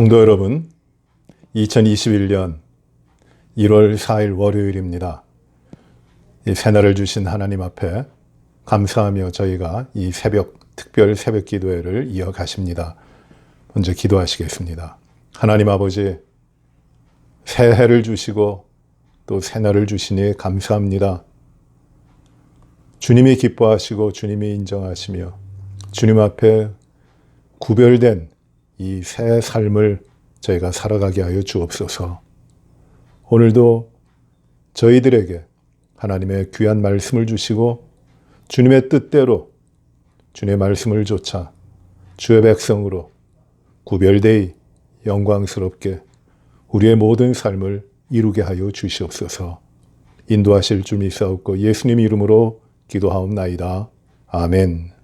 성도 여러분, 2021년 1월 4일 월요일입니다. 이 새날을 주신 하나님 앞에 감사하며 저희가 이 특별 새벽 기도회를 이어가십니다. 먼저 기도하시겠습니다. 하나님 아버지, 새해를 주시고 또 새날을 주시니 감사합니다. 주님이 기뻐하시고 주님이 인정하시며 주님 앞에 구별된 이 새 삶을 저희가 살아가게 하여 주옵소서. 오늘도 저희들에게 하나님의 귀한 말씀을 주시고 주님의 뜻대로 주님의 말씀을 좇아 주의 백성으로 구별되이 영광스럽게 우리의 모든 삶을 이루게 하여 주시옵소서. 인도하실 줄 믿사옵고 예수님 이름으로 기도하옵나이다. 아멘.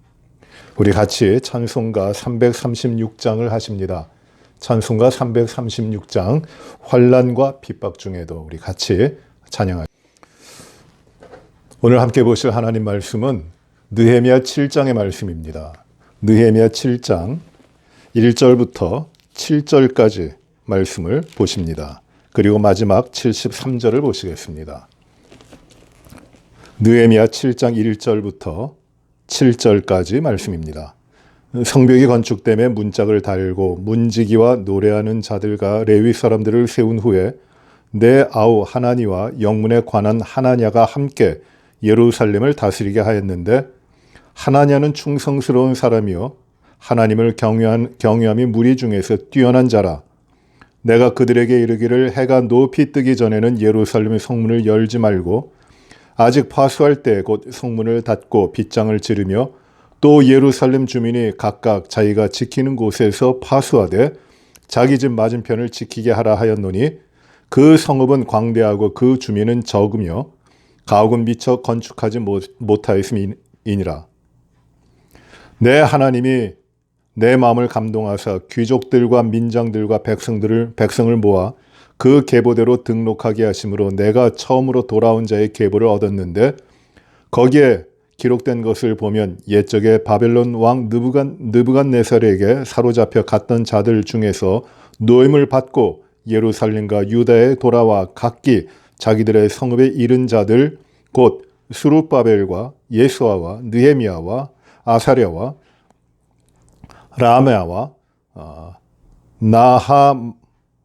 우리 같이 찬송가 336장을 하십니다. 찬송가 336장, 환난과 핍박 중에도 우리 같이 찬양하십니다. 오늘 함께 보실 하나님 말씀은 느헤미야 7장의 말씀입니다. 느헤미야 7장 1절부터 7절까지 말씀을 보십니다. 그리고 마지막 73절을 보시겠습니다. 느헤미야 7장 1절부터 7절까지 말씀입니다. 성벽이 건축되며 문짝을 달고 문지기와 노래하는 자들과 레위 사람들을 세운 후에 내 아우 하나니와 영문에 관한 하나냐가 함께 예루살렘을 다스리게 하였는데, 하나냐는 충성스러운 사람이요 하나님을 경외함이 무리 중에서 뛰어난 자라. 내가 그들에게 이르기를 해가 높이 뜨기 전에는 예루살렘의 성문을 열지 말고 아직 파수할 때 곧 성문을 닫고 빗장을 지르며 또 예루살렘 주민이 각각 자기가 지키는 곳에서 파수하되 자기 집 맞은편을 지키게 하라 하였노니, 그 성읍은 광대하고 그 주민은 적으며 가옥은 미처 건축하지 못하였음이니라. 내 하나님이 내 마음을 감동하사 귀족들과 민장들과 백성을 모아 그 계보대로 등록하게 하심으로 내가 처음으로 돌아온 자의 계보를 얻었는데, 거기에 기록된 것을 보면 옛적에 바벨론 왕 느부갓네살에게 사로잡혀 갔던 자들 중에서 노임을 받고 예루살렘과 유다에 돌아와 각기 자기들의 성읍에 이른 자들 곧 스룹바벨과 예수아와 느헤미야와 아사랴와 라메아와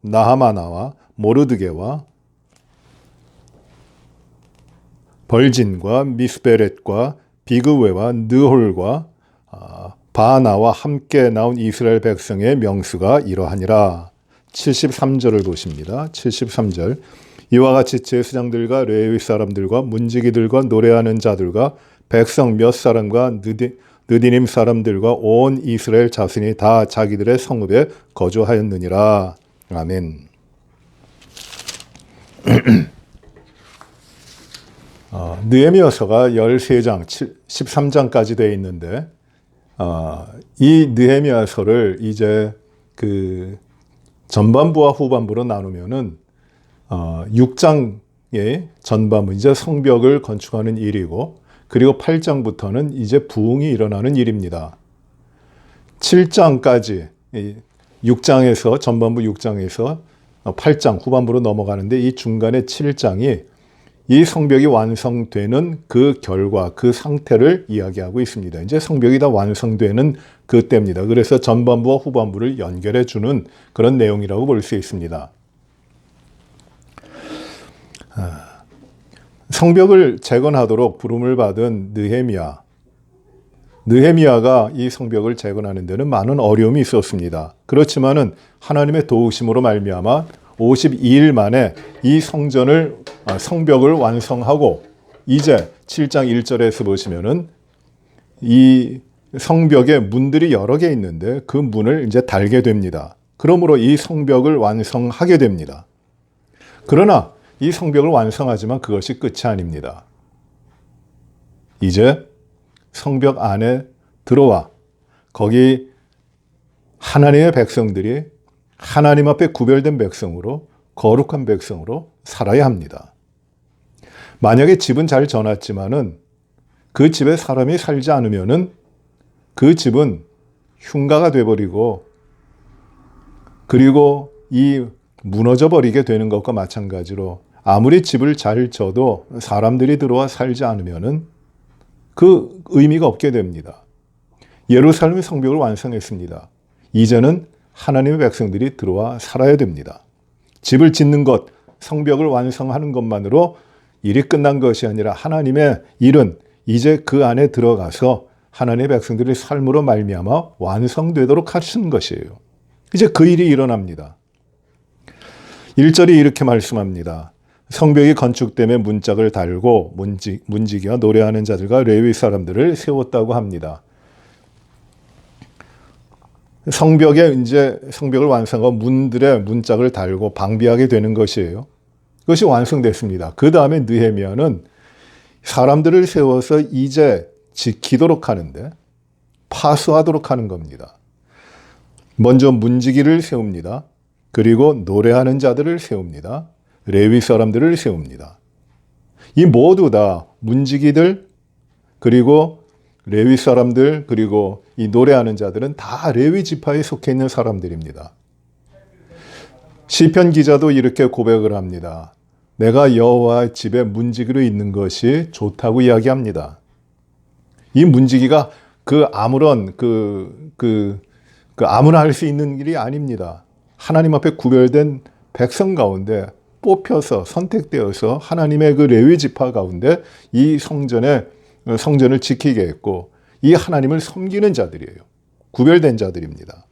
나하마나와 모르드게와 벌진과 미스베렛과 비그웨와 느홀과 바나와 함께 나온 이스라엘 백성의 명수가 이러하니라. 73절을 보십니다. 73절. 이와 같이 제사장들과 레위 사람들과 문지기들과 노래하는 자들과 백성 몇 사람과 느디님 사람들과 온 이스라엘 자손이 다 자기들의 성읍에 거주하였느니라. 아멘. 느헤미야서가 13장, 13장까지 되어 있는데, 이 느헤미야서를 이제 그 전반부와 후반부로 나누면은 6장의 전반부, 이제 성벽을 건축하는 일이고, 그리고 8장부터는 이제 부흥이 일어나는 일입니다. 7장까지 6장에서 전반부 6장에서 8장 후반부로 넘어가는데, 이 중간에 7장이 이 성벽이 완성되는 그 결과, 그 상태를 이야기하고 있습니다. 이제 성벽이 다 완성되는 그때입니다. 그래서 전반부와 후반부를 연결해 주는 그런 내용이라고 볼 수 있습니다. 성벽을 재건하도록 부름을 받은 느헤미야가 이 성벽을 재건하는 데는 많은 어려움이 있었습니다. 그렇지만은 하나님의 도우심으로 말미암아 52일 만에 이 성벽을 완성하고, 이제 7장 1절에서 보시면은 이 성벽에 문들이 여러 개 있는데 그 문을 이제 달게 됩니다. 그러므로 이 성벽을 완성하게 됩니다. 그러나 이 성벽을 완성하지만 그것이 끝이 아닙니다. 이제 성벽 안에 들어와 거기 하나님의 백성들이 하나님 앞에 구별된 백성으로, 거룩한 백성으로 살아야 합니다. 만약에 집은 잘 져놨지만은 그 집에 사람이 살지 않으면은 그 집은 흉가가 돼버리고 그리고 이 무너져 버리게 되는 것과 마찬가지로 아무리 집을 잘 져도 사람들이 들어와 살지 않으면은 그 의미가 없게 됩니다. 예루살렘 성벽을 완성했습니다. 이제는 하나님의 백성들이 들어와 살아야 됩니다. 집을 짓는 것, 성벽을 완성하는 것만으로 일이 끝난 것이 아니라 하나님의 일은 이제 그 안에 들어가서 하나님의 백성들의 삶으로 말미암아 완성되도록 하시는 것이에요. 이제 그 일이 일어납니다. 1절이 이렇게 말씀합니다. 성벽이 건축됨에 문짝을 달고 문지기와 노래하는 자들과 레위 사람들을 세웠다고 합니다. 성벽을 완성하고 문들에 문짝을 달고 방비하게 되는 것이에요. 그것이 완성됐습니다. 그 다음에 느헤미야는 사람들을 세워서 이제 지키도록 하는데 파수하도록 하는 겁니다. 먼저 문지기를 세웁니다. 그리고 노래하는 자들을 세웁니다. 레위 사람들을 세웁니다. 이 모두 다 문지기들, 그리고 레위 사람들, 그리고 이 노래하는 자들은 다 레위 지파에 속해 있는 사람들입니다. 시편 기자도 이렇게 고백을 합니다. 내가 여호와의 집에 문지기로 있는 것이 좋다고 이야기합니다. 이 문지기가 아무나 할 수 있는 일이 아닙니다. 하나님 앞에 구별된 백성 가운데 뽑혀서 선택되어서 하나님의 그 레위 지파 가운데 이 성전을 지키게 했고 이 하나님을 섬기는 자들이에요. 구별된 자들입니다.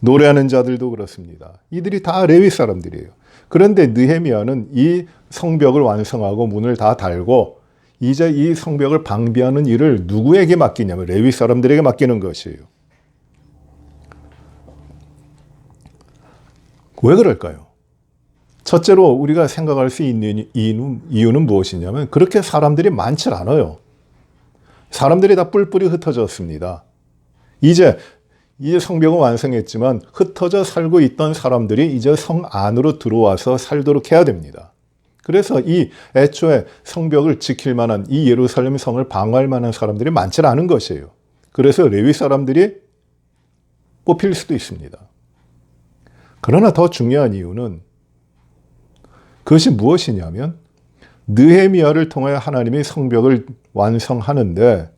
노래하는 자들도 그렇습니다. 이들이 다 레위 사람들이에요. 그런데 느헤미야는 이 성벽을 완성하고 문을 다 달고 이제 이 성벽을 방비하는 일을 누구에게 맡기냐면 레위 사람들에게 맡기는 것이에요. 왜 그럴까요? 첫째로 우리가 생각할 수 있는 이유는 무엇이냐면 그렇게 사람들이 많지 않아요. 사람들이 다 뿔뿔이 흩어졌습니다. 이제 성벽은 완성했지만 흩어져 살고 있던 사람들이 이제 성 안으로 들어와서 살도록 해야 됩니다. 그래서 애초에 성벽을 지킬 만한 이 예루살렘 성을 방어할 만한 사람들이 많지 않은 것이에요. 그래서 레위 사람들이 뽑힐 수도 있습니다. 그러나 더 중요한 이유는 그것이 무엇이냐면 느헤미야를 통하여 하나님이 성벽을 완성하는데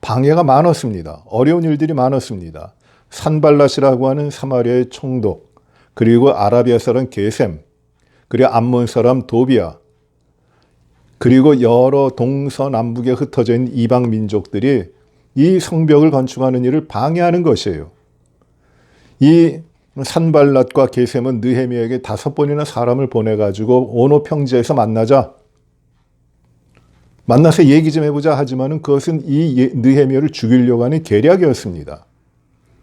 방해가 많았습니다. 어려운 일들이 많았습니다. 산발랏이라고 하는 사마리아의 총독, 그리고 아라비아 사람 게셈, 그리고 암몬 사람 도비아, 그리고 여러 동서남북에 흩어져 있는 이방 민족들이 이 성벽을 건축하는 일을 방해하는 것이에요. 이 산발랏과 게셈은 느헤미야에게 5번이나 사람을 보내가지고 오노 평지에서 만나서 얘기 좀 해보자 하지만은 그것은 이 느헤미야를 죽이려고 하는 계략이었습니다.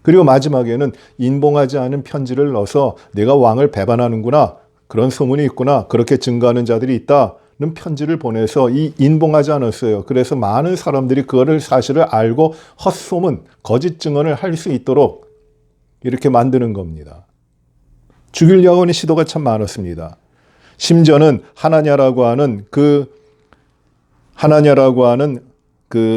그리고 마지막에는 인봉하지 않은 편지를 넣어서 내가 왕을 배반하는구나, 그런 소문이 있구나, 그렇게 증거하는 자들이 있다는 편지를 보내서 인봉하지 않았어요. 그래서 많은 사람들이 그거를 사실을 알고 헛소문, 거짓 증언을 할 수 있도록 이렇게 만드는 겁니다. 죽이려고 하는 시도가 참 많았습니다. 심지어는 하나냐라고 하는 그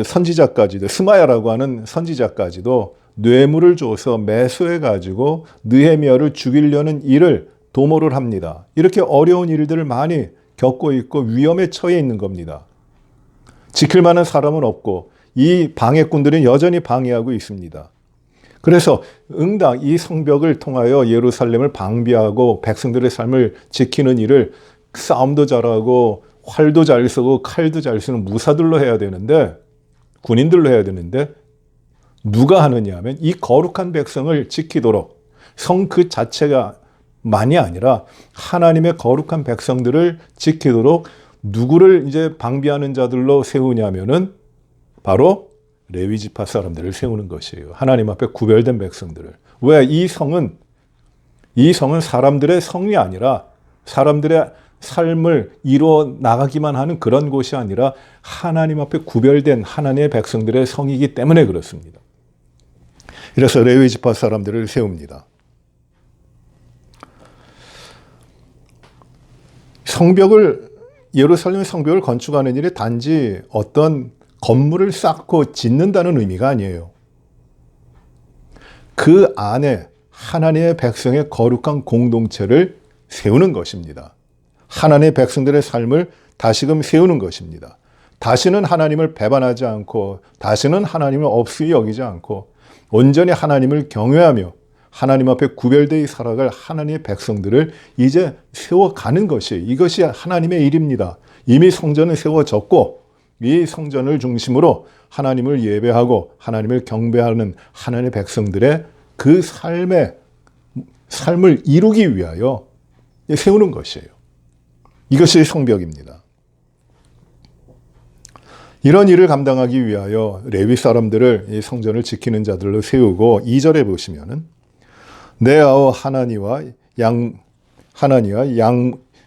선지자까지도, 스마야라고 하는 선지자까지도 뇌물을 줘서 매수해가지고 느헤미야를 죽이려는 일을 도모를 합니다. 이렇게 어려운 일들을 많이 겪고 있고 위험에 처해 있는 겁니다. 지킬 만한 사람은 없고 이 방해꾼들은 여전히 방해하고 있습니다. 그래서 응당 이 성벽을 통하여 예루살렘을 방비하고 백성들의 삶을 지키는 일을 싸움도 잘하고 활도 잘 쓰고 칼도 잘 쓰는 무사들로 해야 되는데, 군인들로 해야 되는데 누가 하느냐 하면 이 거룩한 백성을 지키도록 성 그 자체가 만이 아니라 하나님의 거룩한 백성들을 지키도록 누구를 이제 방비하는 자들로 세우냐면은 바로 레위 지파 사람들을 세우는 것이에요. 하나님 앞에 구별된 백성들을. 왜? 이 성은 사람들의 성이 아니라 사람들의 삶을 이루어 나가기만 하는 그런 곳이 아니라 하나님 앞에 구별된 하나님의 백성들의 성이기 때문에 그렇습니다. 그래서 레위 지파 사람들을 세웁니다. 예루살렘 성벽을 건축하는 일이 단지 어떤 건물을 쌓고 짓는다는 의미가 아니에요. 그 안에 하나님의 백성의 거룩한 공동체를 세우는 것입니다. 하나님의 백성들의 삶을 다시금 세우는 것입니다. 다시는 하나님을 배반하지 않고 다시는 하나님을 없이 여기지 않고 온전히 하나님을 경외하며 하나님 앞에 구별되어 살아갈 하나님의 백성들을 이제 세워가는 이것이 하나님의 일입니다. 이미 성전은 세워졌고 이 성전을 중심으로 하나님을 예배하고 하나님을 경배하는 하나님의 백성들의 그 삶을 이루기 위하여 세우는 것이에요. 이것이 성벽입니다. 이런 일을 감당하기 위하여 레위 사람들을 이 성전을 지키는 자들로 세우고 2절에 보시면은 내 아우 하나니와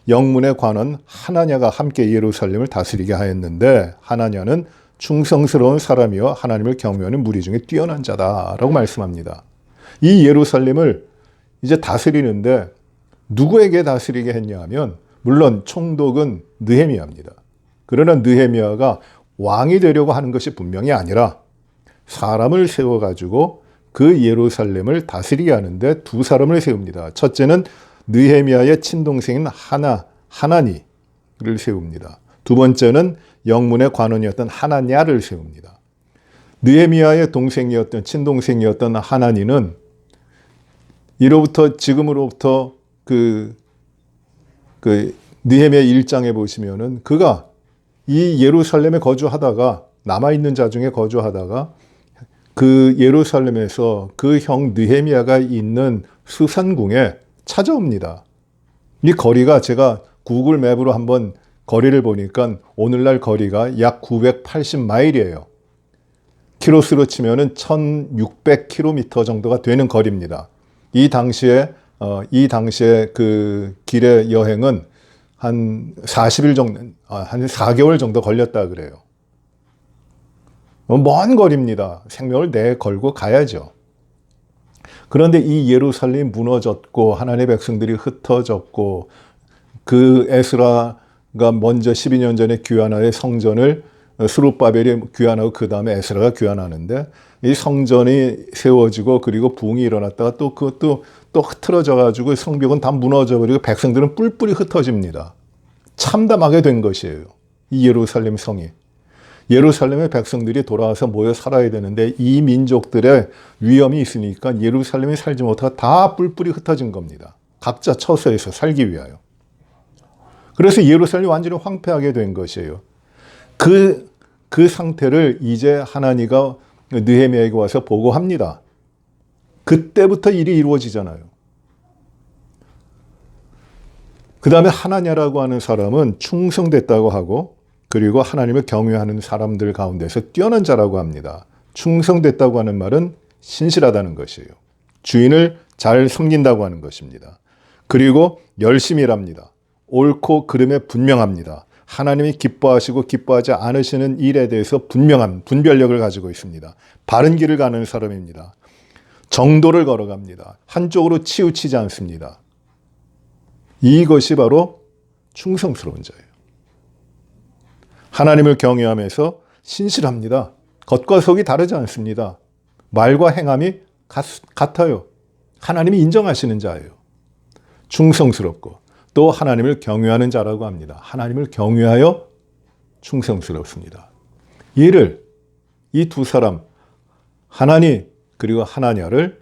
영문의 관원 하나냐가 함께 예루살렘을 다스리게 하였는데 하나냐는 충성스러운 사람이요 하나님을 경외하는 무리 중에 뛰어난 자다라고 말씀합니다. 이 예루살렘을 이제 다스리는데 누구에게 다스리게 했냐 하면 물론 총독은 느헤미야입니다. 그러나 느헤미야가 왕이 되려고 하는 것이 분명히 아니라 사람을 세워가지고 그 예루살렘을 다스리게 하는데 두 사람을 세웁니다. 첫째는 느헤미야의 친동생인 하나니를 세웁니다. 두 번째는 영문의 관원이었던 하나냐를 세웁니다. 느헤미야의 친동생이었던 하나니는 지금으로부터 느헤미야 1장에 보시면은 그가 이 예루살렘에 거주하다가 남아있는 자 중에 거주하다가 그 예루살렘에서 그 형 느헤미야가 있는 수산궁에 찾아옵니다. 이 거리가 제가 구글 맵으로 한번 거리를 보니까 오늘날 거리가 약 980마일이에요. 키로수로 치면은 1600km 정도가 되는 거리입니다. 이 당시에 그 길의 여행은 한 40일 정도, 한 4개월 정도 걸렸다 그래요. 먼 거리입니다. 생명을 내걸고 가야죠. 그런데 이 예루살렘이 무너졌고 하나님의 백성들이 흩어졌고 그 에스라가 먼저 12년 전에 귀환하여 성전을 스룹바벨이 귀환하고 그 다음에 에스라가 귀환하는데 이 성전이 세워지고 그리고 부흥이 일어났다가 또 그것도 또 흐트러져 가지고 성벽은 다 무너져 버리고 백성들은 뿔뿔이 흩어집니다. 참담하게 된 것이에요. 이 예루살렘 성이. 예루살렘의 백성들이 돌아와서 모여 살아야 되는데 이 민족들의 위험이 있으니까 예루살렘에 살지 못하고 다 뿔뿔이 흩어진 겁니다. 각자 처소에서 살기 위하여. 그래서 예루살렘이 완전히 황폐하게 된 것이에요. 그 상태를 이제 하나니가 느헤미야에게 와서 보고합니다. 그때부터 일이 이루어지잖아요. 그 다음에 하나냐라고 하는 사람은 충성됐다고 하고 그리고 하나님을 경외하는 사람들 가운데서 뛰어난 자라고 합니다. 충성됐다고 하는 말은 신실하다는 것이에요. 주인을 잘 섬긴다고 하는 것입니다. 그리고 열심히 일합니다. 옳고 그름에 분명합니다. 하나님이 기뻐하시고 기뻐하지 않으시는 일에 대해서 분명한 분별력을 가지고 있습니다. 바른 길을 가는 사람입니다. 정도를 걸어갑니다. 한쪽으로 치우치지 않습니다. 이것이 바로 충성스러운 자예요. 하나님을 경외하면서 신실합니다. 겉과 속이 다르지 않습니다. 말과 행함이 같아요. 하나님이 인정하시는 자예요. 충성스럽고 또 하나님을 경외하는 자라고 합니다. 하나님을 경외하여 충성스럽습니다. 이 두 사람, 하나니 그리고 하나냐를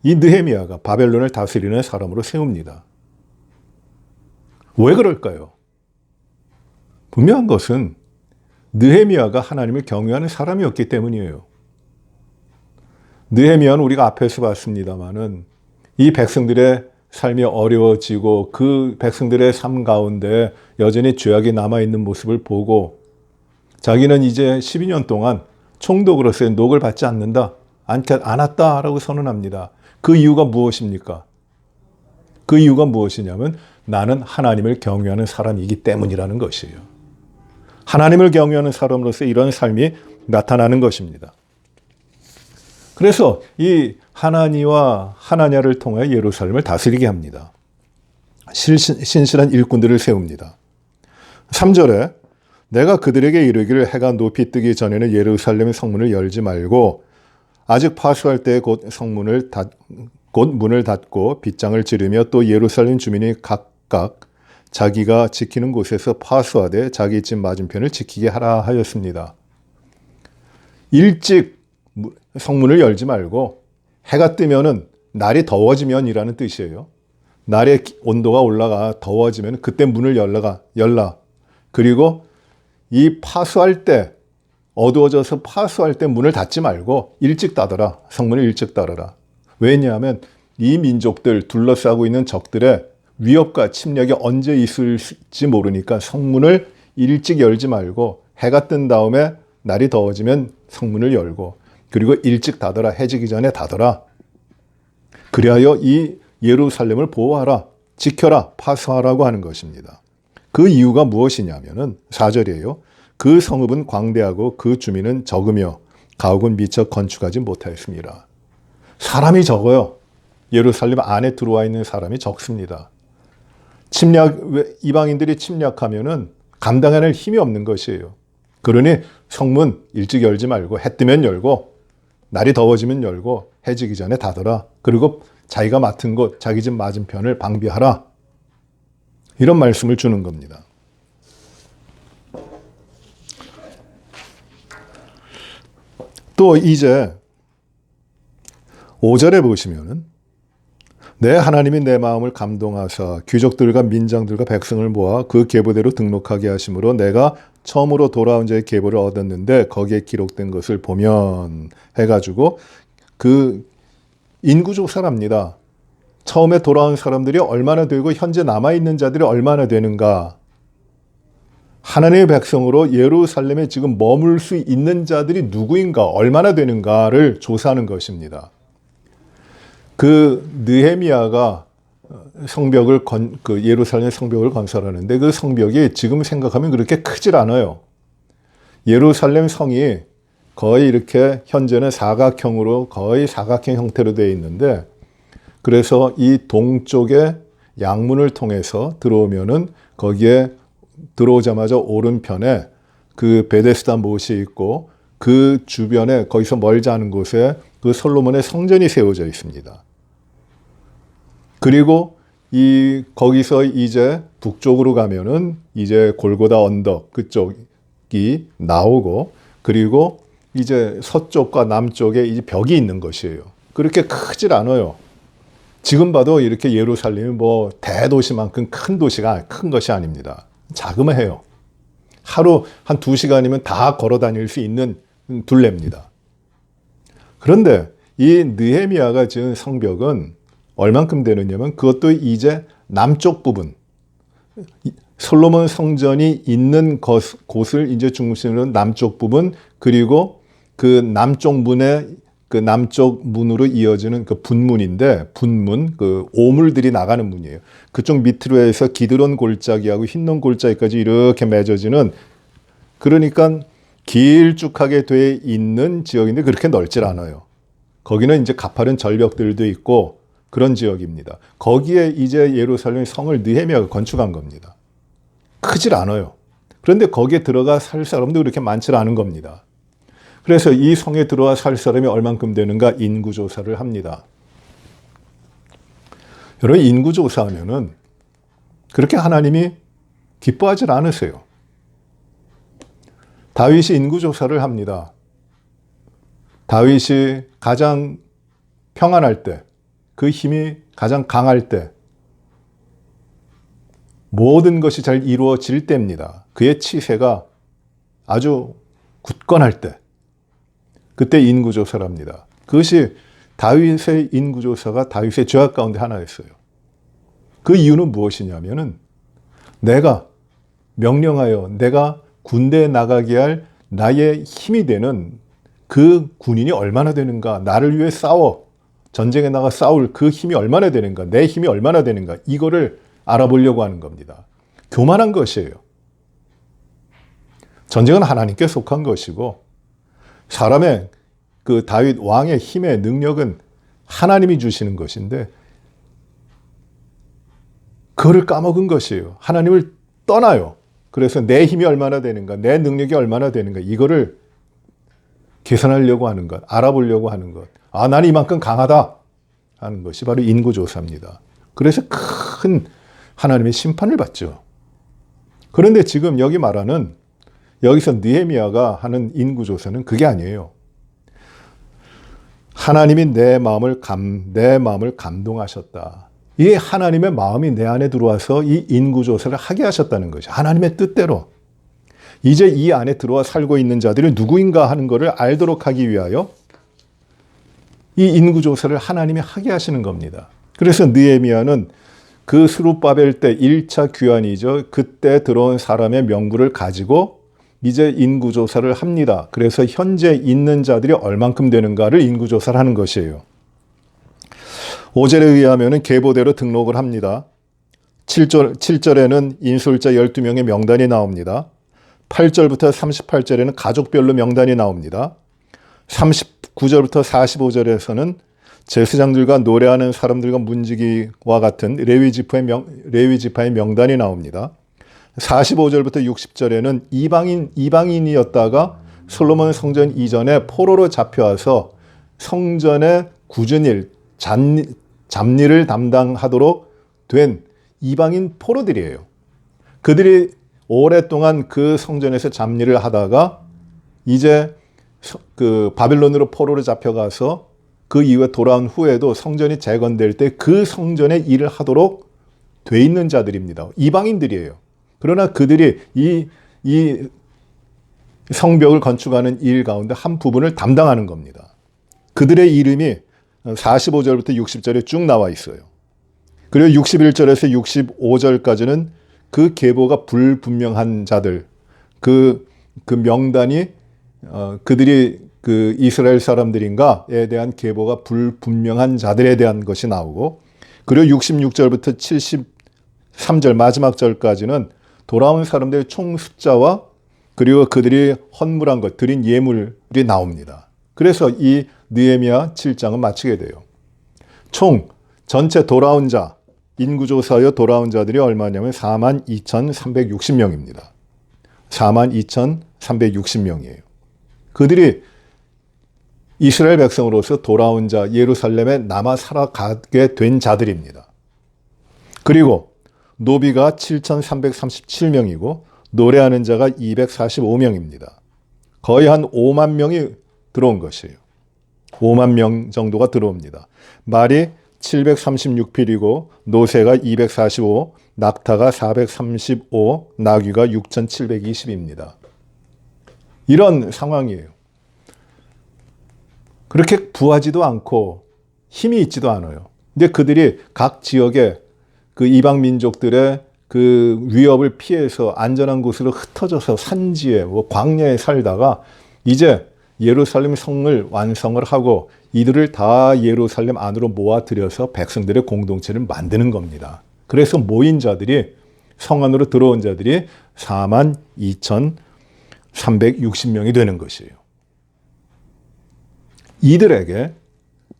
이 느헤미야가 바벨론을 다스리는 사람으로 세웁니다. 왜 그럴까요? 분명한 것은 느헤미야가 하나님을 경외하는 사람이었기 때문이에요. 느헤미야는 우리가 앞에서 봤습니다마는 이 백성들의 삶이 어려워지고 그 백성들의 삶 가운데 여전히 죄악이 남아있는 모습을 보고 자기는 이제 12년 동안 총독으로서의 녹을 받지 않았다라고 선언합니다. 그 이유가 무엇입니까? 그 이유가 무엇이냐면 나는 하나님을 경외하는 사람이기 때문이라는 것이에요. 하나님을 경외하는 사람으로서 이런 삶이 나타나는 것입니다. 그래서 이 하나니와 하나냐를 통해 예루살렘을 다스리게 합니다. 신실한 일꾼들을 세웁니다. 3절에 내가 그들에게 이르기를 해가 높이 뜨기 전에는 예루살렘의 성문을 열지 말고 아직 파수할 때에 곧 성문을 곧 문을 닫고 빗장을 지르며 또 예루살렘 주민이 각각 자기가 지키는 곳에서 파수하되 자기 집 맞은편을 지키게 하라 하였습니다. 일찍 성문을 열지 말고 해가 뜨면은 날이 더워지면이라는 뜻이에요. 날의 온도가 올라가 더워지면 그때 문을 열라. 그리고 이 파수할 때 어두워져서 파수할 때 문을 닫지 말고 일찍 닫아라. 성문을 일찍 닫아라. 왜냐하면 이 민족들 둘러싸고 있는 적들의 위협과 침략이 언제 있을지 모르니까 성문을 일찍 열지 말고 해가 뜬 다음에 날이 더워지면 성문을 열고 그리고 일찍 닫아라. 해지기 전에 닫아라. 그리하여 이 예루살렘을 보호하라. 지켜라. 파수하라고 하는 것입니다. 그 이유가 무엇이냐면은 4절이에요. 그 성읍은 광대하고 그 주민은 적으며 가옥은 미처 건축하지 못하였습니다. 사람이 적어요. 예루살렘 안에 들어와 있는 사람이 적습니다. 이방인들이 침략하면은 감당해낼 힘이 없는 것이에요. 그러니 성문 일찍 열지 말고 해 뜨면 열고 날이 더워지면 열고 해지기 전에 닫아라. 그리고 자기가 맡은 곳, 자기 집 맞은편을 방비하라. 이런 말씀을 주는 겁니다. 또 이제 5절에 보시면은 내 하나님이 내 마음을 감동하사 귀족들과 민장들과 백성을 모아 그 계보대로 등록하게 하심으로 내가 처음으로 돌아온 자의 계보를 얻었는데 거기에 기록된 것을 보면 해가지고 그 인구조사랍니다. 처음에 돌아온 사람들이 얼마나 되고 현재 남아있는 자들이 얼마나 되는가. 하나님의 백성으로 예루살렘에 지금 머물 수 있는 자들이 누구인가, 얼마나 되는가를 조사하는 것입니다. 그 느헤미야가 예루살렘 성벽을 건설하는데 그 성벽이 지금 생각하면 그렇게 크질 않아요. 예루살렘 성이 거의 이렇게 현재는 사각형으로 거의 사각형 형태로 되어 있는데 그래서 이 동쪽에 양문을 통해서 들어오면은 거기에 들어오자마자 오른편에 그 베데스다 못이 있고 그 주변에 거기서 멀지 않은 곳에 그 솔로몬의 성전이 세워져 있습니다. 그리고 거기서 이제 북쪽으로 가면은 이제 골고다 언덕 그쪽이 나오고 그리고 이제 서쪽과 남쪽에 이제 벽이 있는 것이에요. 그렇게 크질 않아요. 지금 봐도 이렇게 예루살렘이 뭐 대도시만큼 큰 것이 아닙니다. 자그마해요. 하루 한 2시간이면 다 걸어 다닐 수 있는 둘레입니다. 그런데 이 느헤미야가 지은 성벽은 얼만큼 되느냐면 그것도 이제 남쪽 부분, 솔로몬 성전이 있는 곳을 이제 중심으로 남쪽 부분 그리고 그 남쪽 문으로 이어지는 그 분문인데 분문, 그 오물들이 나가는 문이에요. 그쪽 밑으로 해서 기드론 골짜기하고 흰논 골짜기까지 이렇게 맺어지는 그러니까 길쭉하게 돼 있는 지역인데 그렇게 넓질 않아요. 거기는 이제 가파른 절벽들도 있고 그런 지역입니다. 거기에 이제 예루살렘 성을 느헤미야가 건축한 겁니다. 크질 않아요. 그런데 거기에 들어가 살 사람도 그렇게 많지 않은 겁니다. 그래서 이 성에 들어와 살 사람이 얼만큼 되는가 인구조사를 합니다. 여러분 인구조사하면은 그렇게 하나님이 기뻐하지 않으세요. 다윗이 인구조사를 합니다. 다윗이 가장 평안할 때, 그 힘이 가장 강할 때, 모든 것이 잘 이루어질 때입니다. 그의 치세가 아주 굳건할 때, 그때 인구조사를 합니다. 그것이 다윗의 인구조사가 다윗의 죄악 가운데 하나였어요. 그 이유는 무엇이냐면은 내가 명령하여 내가 군대에 나가게 할 나의 힘이 되는 그 군인이 얼마나 되는가, 나를 위해 전쟁에 나가 싸울 그 힘이 얼마나 되는가, 내 힘이 얼마나 되는가, 이거를 알아보려고 하는 겁니다. 교만한 것이에요. 전쟁은 하나님께 속한 것이고 사람의 그 다윗 왕의 힘의 능력은 하나님이 주시는 것인데 그거를 까먹은 것이에요. 하나님을 떠나요. 그래서 내 힘이 얼마나 되는가, 내 능력이 얼마나 되는가 이거를 계산하려고 하는 것, 알아보려고 하는 것. 아, 나는 이만큼 강하다. 하는 것이 바로 인구조사입니다. 그래서 큰 하나님의 심판을 받죠. 그런데 지금 여기 말하는 여기서 느헤미야가 하는 인구조사는 그게 아니에요. 하나님이 내 마음을 감동하셨다. 이 하나님의 마음이 내 안에 들어와서 이 인구조사를 하게 하셨다는 것이 하나님의 뜻대로. 이제 이 안에 들어와 살고 있는 자들이 누구인가 하는 것을 알도록 하기 위하여 이 인구조사를 하나님이 하게 하시는 겁니다. 그래서 느헤미야는 그 스룹바벨 때 1차 귀환이죠. 그때 들어온 사람의 명부를 가지고 이제 인구조사를 합니다. 그래서 현재 있는 자들이 얼만큼 되는가를 인구조사를 하는 것이에요. 5절에 의하면 계보대로 등록을 합니다. 7절에는 인솔자 12명의 명단이 나옵니다. 8절부터 38절에는 가족별로 명단이 나옵니다. 39절부터 45절에서는 제사장들과 노래하는 사람들과 문지기와 같은 레위 지파의 명단이 나옵니다. 45절부터 60절에는 이방인이었다가 솔로몬 성전 이전에 포로로 잡혀와서 성전의 굳은 일, 잡일을 담당하도록 된 이방인 포로들이에요. 그들이 오랫동안 그 성전에서 잡일을 하다가 이제 그 바빌론으로 포로로 잡혀가서 그 이후에 돌아온 후에도 성전이 재건될 때 그 성전의 일을 하도록 돼 있는 자들입니다. 이방인들이에요. 그러나 그들이 이 성벽을 건축하는 일 가운데 한 부분을 담당하는 겁니다. 그들의 이름이 45절부터 60절에 쭉 나와 있어요. 그리고 61절에서 65절까지는 그 계보가 불분명한 자들, 그 명단이 그들이 그 이스라엘 사람들인가에 대한 계보가 불분명한 자들에 대한 것이 나오고, 그리고 66절부터 73절 마지막 절까지는 돌아온 사람들의 총 숫자와 그리고 그들이 헌물한 것, 드린 예물이 나옵니다. 그래서 이 느헤미야 7장은 마치게 돼요. 총 전체 돌아온 자, 인구조사여 돌아온 자들이 얼마냐면 42,360명입니다. 42,360명이에요. 그들이 이스라엘 백성으로서 돌아온 자, 예루살렘에 남아 살아가게 된 자들입니다. 그리고 노비가 7,337명이고 노래하는 자가 245명입니다. 거의 한 5만 명이 들어온 것이에요. 5만 명 정도가 들어옵니다. 말이 736필이고 노새가 245, 낙타가 435, 나귀가 6,720입니다. 이런 상황이에요. 그렇게 부하지도 않고 힘이 있지도 않아요. 근데 그들이 각 지역에 그 이방 민족들의 그 위협을 피해서 안전한 곳으로 흩어져서 산지에 광야에 살다가 이제 예루살렘 성을 완성을 하고 이들을 다 예루살렘 안으로 모아들여서 백성들의 공동체를 만드는 겁니다. 그래서 모인 자들이, 성 안으로 들어온 자들이 42,360명이 되는 것이에요. 이들에게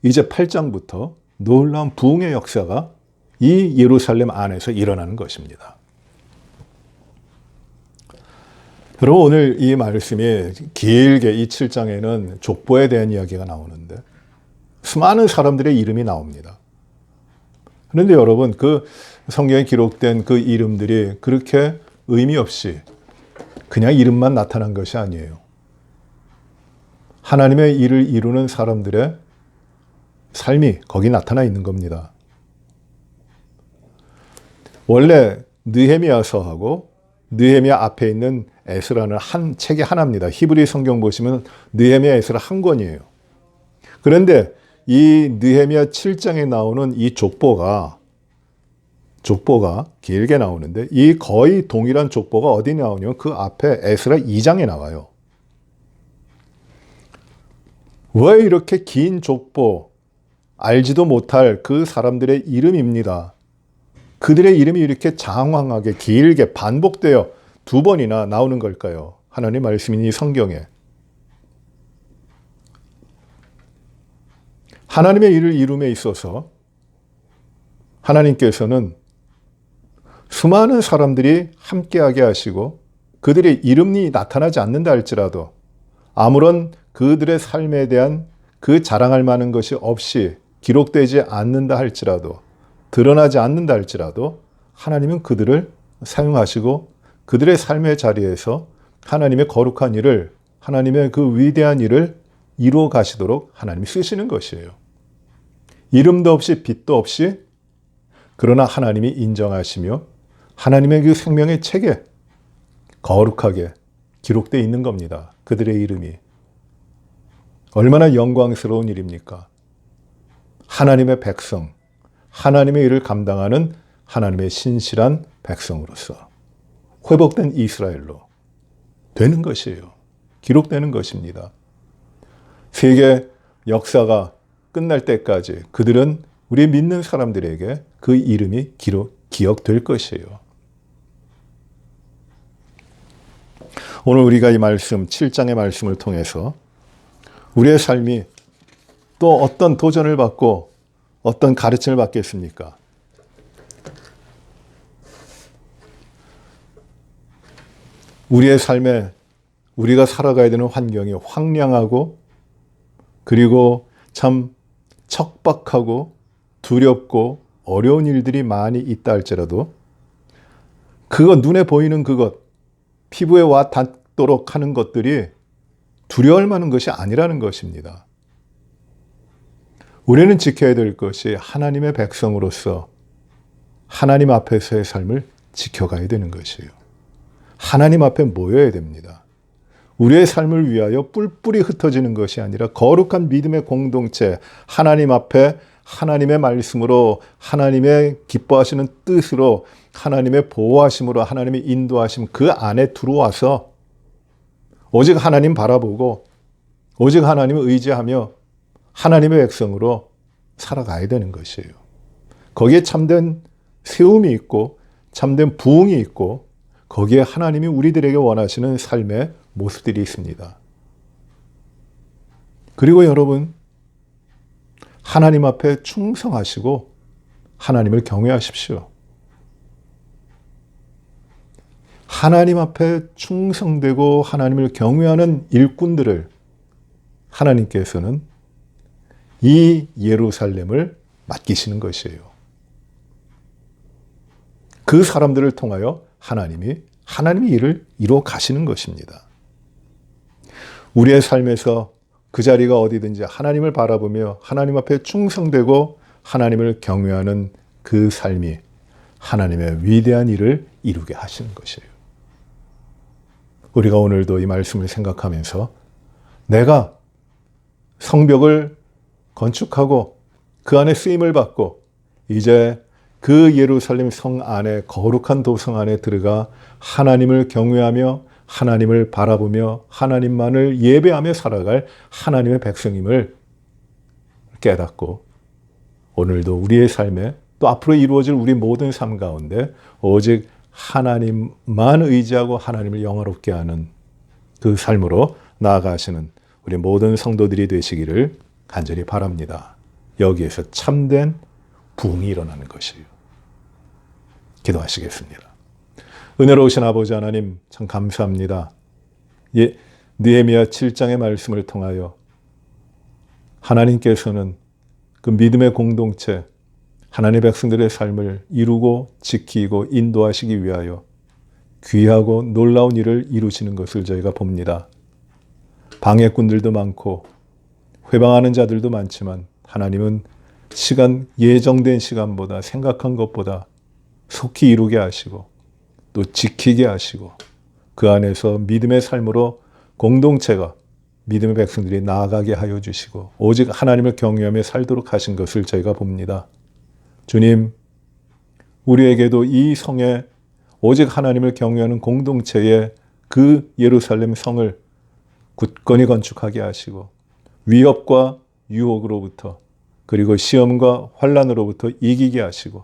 이제 8장부터 놀라운 부흥의 역사가 이 예루살렘 안에서 일어나는 것입니다. 여러분, 오늘 이 말씀이 길게 이 7장에는 족보에 대한 이야기가 나오는데 수많은 사람들의 이름이 나옵니다. 그런데 여러분, 그 성경에 기록된 그 이름들이 그렇게 의미 없이 그냥 이름만 나타난 것이 아니에요. 하나님의 일을 이루는 사람들의 삶이 거기 나타나 있는 겁니다. 원래 느헤미야서하고 느헤미야 앞에 있는 에스라는 한 책이 하나입니다. 히브리 성경 보시면 느헤미야 에스라 한 권이에요. 그런데 이 느헤미야 7장에 나오는 이 족보가 길게 나오는데 이 거의 동일한 족보가 어디 나오냐면 그 앞에 에스라 2장에 나와요. 왜 이렇게 긴 족보, 알지도 못할 그 사람들의 이름입니다. 그들의 이름이 이렇게 장황하게 길게 반복되어 2번이나 나오는 걸까요? 하나님의 말씀이니 성경에. 하나님의 일을 이룸에 있어서 하나님께서는 수많은 사람들이 함께하게 하시고 그들의 이름이 나타나지 않는다 할지라도 아무런 그들의 삶에 대한 그 자랑할 만한 것이 없이 기록되지 않는다 할지라도, 드러나지 않는다 할지라도 하나님은 그들을 사용하시고 그들의 삶의 자리에서 하나님의 거룩한 일을, 하나님의 그 위대한 일을 이루어 가시도록 하나님이 쓰시는 것이에요. 이름도 없이 빛도 없이, 그러나 하나님이 인정하시며 하나님의 그 생명의 책에 거룩하게 기록되어 있는 겁니다. 그들의 이름이. 얼마나 영광스러운 일입니까? 하나님의 백성, 하나님의 일을 감당하는 하나님의 신실한 백성으로서 회복된 이스라엘로 되는 것이에요. 기록되는 것입니다. 세계 역사가 끝날 때까지 그들은 우리 믿는 사람들에게 그 이름이 기억될 것이에요. 오늘 우리가 이 말씀, 7장의 말씀을 통해서 우리의 삶이 또 어떤 도전을 받고 어떤 가르침을 받겠습니까? 우리의 삶에 우리가 살아가야 되는 환경이 황량하고 그리고 참 척박하고 두렵고 어려운 일들이 많이 있다 할지라도 그것, 눈에 보이는 그것, 피부에 와 닿도록 하는 것들이 두려울 만한 것이 아니라는 것입니다. 우리는 지켜야 될 것이 하나님의 백성으로서 하나님 앞에서의 삶을 지켜가야 되는 것이에요. 하나님 앞에 모여야 됩니다. 우리의 삶을 위하여 뿔뿔이 흩어지는 것이 아니라 거룩한 믿음의 공동체, 하나님 앞에 하나님의 말씀으로, 하나님의 기뻐하시는 뜻으로, 하나님의 보호하심으로, 하나님의 인도하심 그 안에 들어와서 오직 하나님 바라보고 오직 하나님을 의지하며 하나님의 백성으로 살아가야 되는 것이에요. 거기에 참된 세움이 있고 참된 부흥이 있고 거기에 하나님이 우리들에게 원하시는 삶의 모습들이 있습니다. 그리고 여러분, 하나님 앞에 충성하시고 하나님을 경외하십시오. 하나님 앞에 충성되고 하나님을 경외하는 일꾼들을 하나님께서는 이 예루살렘을 맡기시는 것이에요. 그 사람들을 통하여 하나님이 일을 이루어 가시는 것입니다. 우리의 삶에서 그 자리가 어디든지 하나님을 바라보며 하나님 앞에 충성되고 하나님을 경외하는 그 삶이 하나님의 위대한 일을 이루게 하시는 것이에요. 우리가 오늘도 이 말씀을 생각하면서 내가 성벽을 건축하고 그 안에 쓰임을 받고 이제 그 예루살렘 성 안에 거룩한 도성 안에 들어가 하나님을 경외하며 하나님을 바라보며 하나님만을 예배하며 살아갈 하나님의 백성임을 깨닫고 오늘도 우리의 삶에 또 앞으로 이루어질 우리 모든 삶 가운데 오직 하나님만 의지하고 하나님을 영화롭게 하는 그 삶으로 나아가시는 우리 모든 성도들이 되시기를 간절히 바랍니다. 여기에서 참된 부흥이 일어나는 것이에요. 기도하시겠습니다. 은혜로우신 아버지 하나님 참 감사합니다. 느헤미야 7장의 말씀을 통하여 하나님께서는 그 믿음의 공동체, 하나님의 백성들의 삶을 이루고 지키고 인도하시기 위하여 귀하고 놀라운 일을 이루시는 것을 저희가 봅니다. 방해꾼들도 많고 회방하는 자들도 많지만 하나님은 예정된 시간보다 생각한 것보다 속히 이루게 하시고 또 지키게 하시고 그 안에서 믿음의 삶으로 공동체가 믿음의 백성들이 나아가게 하여 주시고 오직 하나님을 경외하며 살도록 하신 것을 저희가 봅니다. 주님, 우리에게도 이 성에 오직 하나님을 경외하는 공동체의 그 예루살렘 성을 굳건히 건축하게 하시고 위협과 유혹으로부터 그리고 시험과 환난으로부터 이기게 하시고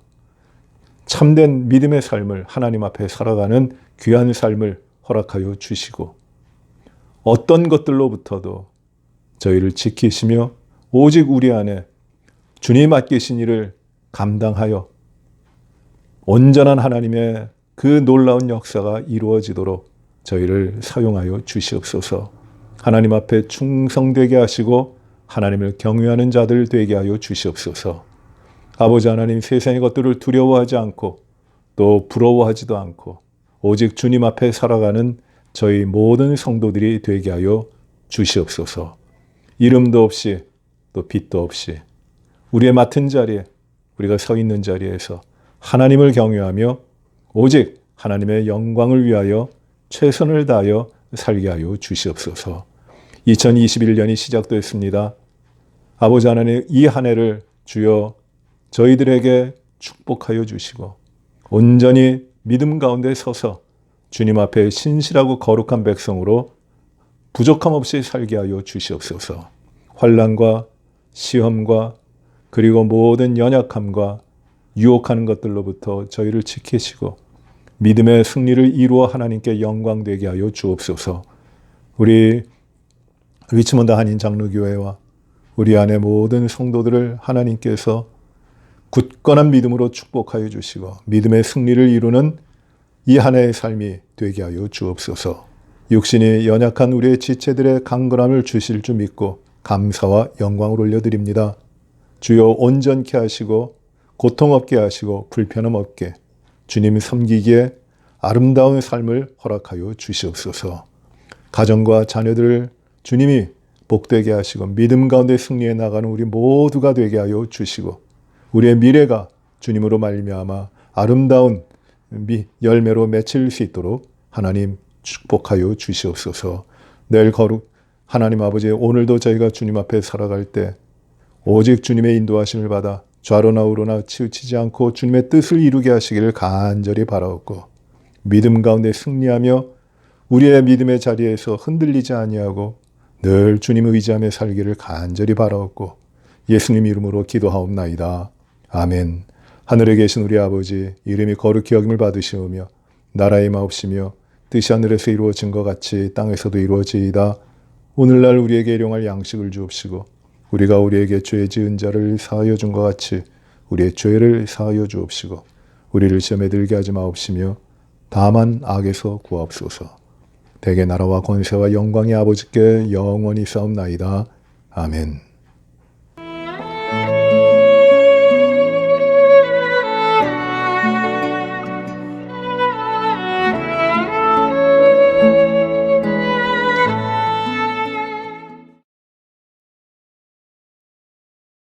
참된 믿음의 삶을 하나님 앞에 살아가는 귀한 삶을 허락하여 주시고 어떤 것들로부터도 저희를 지키시며 오직 우리 안에 주님 맡기신 일을 감당하여 온전한 하나님의 그 놀라운 역사가 이루어지도록 저희를 사용하여 주시옵소서. 하나님 앞에 충성되게 하시고 하나님을 경외하는 자들 되게 하여 주시옵소서. 아버지 하나님, 세상의 것들을 두려워하지 않고 또 부러워하지도 않고 오직 주님 앞에 살아가는 저희 모든 성도들이 되게 하여 주시옵소서. 이름도 없이 또 빛도 없이 우리의 맡은 자리에, 우리가 서 있는 자리에서 하나님을 경외하며 오직 하나님의 영광을 위하여 최선을 다하여 살게 하여 주시옵소서. 2021년이 시작됐습니다. 아버지 하나님, 이 한 해를 주여 저희들에게 축복하여 주시고 온전히 믿음 가운데 서서 주님 앞에 신실하고 거룩한 백성으로 부족함 없이 살게 하여 주시옵소서. 환난과 시험과 그리고 모든 연약함과 유혹하는 것들로부터 저희를 지키시고 믿음의 승리를 이루어 하나님께 영광되게 하여 주옵소서. 우리 리치몬드 한인 장로교회와 우리 안의 모든 성도들을 하나님께서 굳건한 믿음으로 축복하여 주시고 믿음의 승리를 이루는 이 한 해의 삶이 되게 하여 주옵소서. 육신이 연약한 우리의 지체들의 강건함을 주실 줄 믿고 감사와 영광을 올려드립니다. 주여 온전케 하시고 고통 없게 하시고 불편함 없게 주님 섬기기에 아름다운 삶을 허락하여 주시옵소서. 가정과 자녀들을 주님이 복되게 하시고 믿음 가운데 승리해 나가는 우리 모두가 되게 하여 주시고 우리의 미래가 주님으로 말미암아 아름다운 열매로 맺힐 수 있도록 하나님 축복하여 주시옵소서. 내일 거룩 하나님 아버지, 오늘도 저희가 주님 앞에 살아갈 때 오직 주님의 인도하심을 받아 좌로나 우로나 치우치지 않고 주님의 뜻을 이루게 하시기를 간절히 바라옵고 믿음 가운데 승리하며 우리의 믿음의 자리에서 흔들리지 아니하고 늘 주님을 의지하며 살기를 간절히 바라옵고 예수님 이름으로 기도하옵나이다. 아멘. 하늘에 계신 우리 아버지, 이름이 거룩히 여김을 받으시오며 나라의 마옵시며 뜻이 하늘에서 이루어진 것 같이 땅에서도 이루어지이다. 오늘날 우리에게 일용할 양식을 주옵시고 우리가 우리에게 죄 지은 자를 사하여 준 것 같이 우리의 죄를 사하여 주옵시고 우리를 시험에 들게 하지 마옵시며 다만 악에서 구하옵소서. 대개 나라와 권세와 영광이 아버지께 영원히 싸움나이다. 아멘.